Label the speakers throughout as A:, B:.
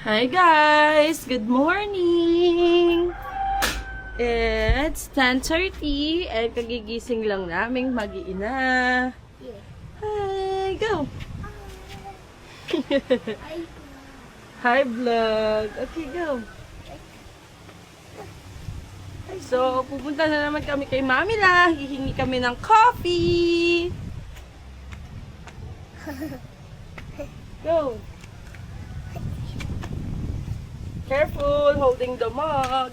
A: Hi guys! Good morning! It's 10:30 and kagigising lang naming mag-iina. Hi! Go! Hi vlog! Okay, go! So, pupunta na naman kami kay Mami lang. Hihingi kami ng coffee! Go! Careful holding the mug.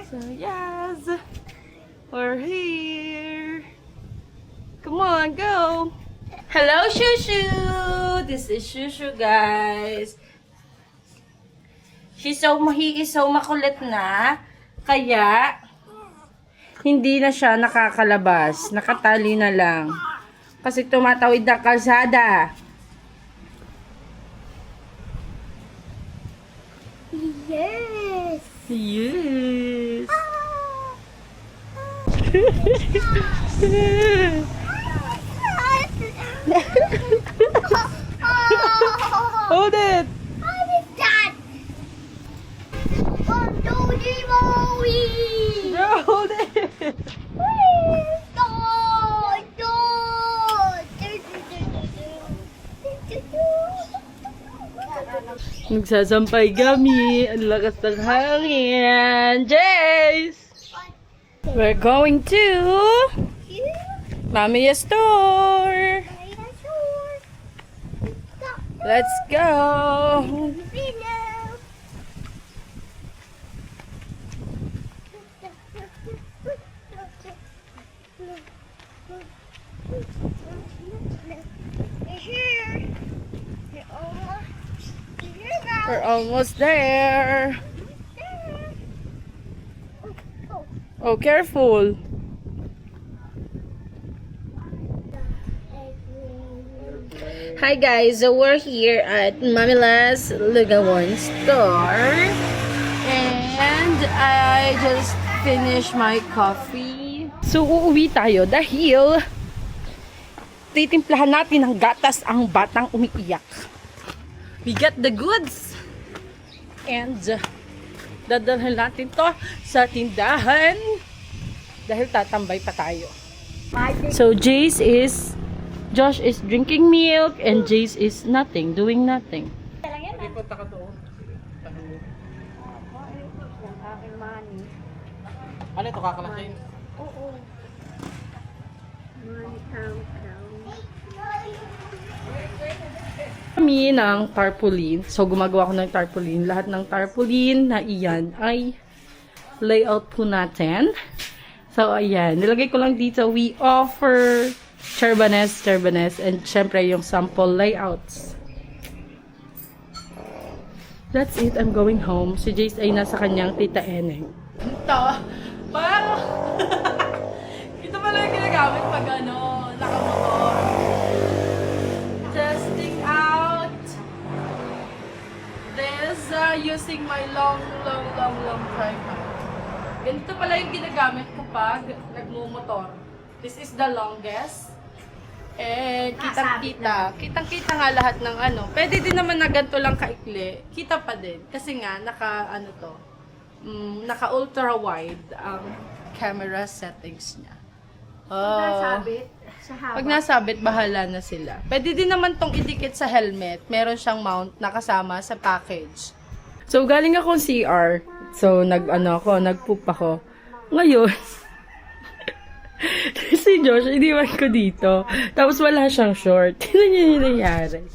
A: So yes, we're here. Come on, go. Hello, Shushu. This is Shushu, guys. He is so makulit na, kaya hindi na siya nakakalabas. Nakatali na lang. Kasi tumatawid na kalsada.
B: Yes.
A: Yes. Hold it.
B: What is that? Oh,
A: No, hold it. Nagsasampay kami. Ang lakas ng hangin. Jace! We're going to Mamiya's store. Let's go. We're almost there. Oh, careful. Hi guys, so we're here at Mamila's Lugawan store. And I just finished my coffee. So, uuwi tayo dahil titimplahan natin ng gatas ang batang umiiyak. We got the goods. And dadalhin natin to sa tindahan dahil tatambay pa tayo. So Josh is drinking milk and Jace is doing nothing.
C: Ano ito kakalasin?
B: Oo.
A: Kami ng tarpaulin. So, gumagawa ko ng tarpaulin. Lahat ng tarpaulin na iyan ay layout po natin. So, ayan. Nilagay ko lang dito, we offer cherbanes, and syempre yung sample layouts. That's it. I'm going home. Si Jace ay nasa kanyang tita Eneng. Ito. Parang ito pala yung ginagamit pag nakamotor. Testing out this using my long tripod. Ganito pala yung ginagamit kapag nagmumotor. This is the longest. And kitang-kita nga lahat ng Pwede din naman na ganito lang kaikli. Kita pa din. Kasi nga, naka ultra wide ang camera settings niya. Pag nasabit, bahala na sila. Pwede din naman tong idikit sa helmet. Meron siyang mount na kasama sa package. So, galing akong CR. So, nagpoop ako. Ngayon, si Josh, iniwan ko dito. Tapos wala siyang short. Tignan niyo yung nangyari.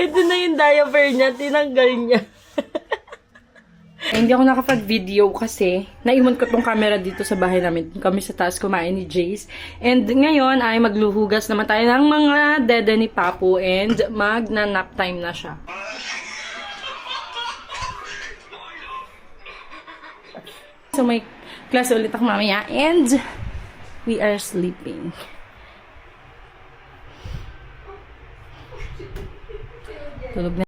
A: Ito na yung diaper niya. Tinanggal niya. Hindi ako nakapag-video kasi naiwan ko tong camera dito sa bahay namin. Kami sa taas kumain ni Jace. And ngayon ay magluhugas naman tayo ng mga dede ni Papu and magna-nap time na siya. So may klase ulit ako mamaya and we are sleeping. Tulog na.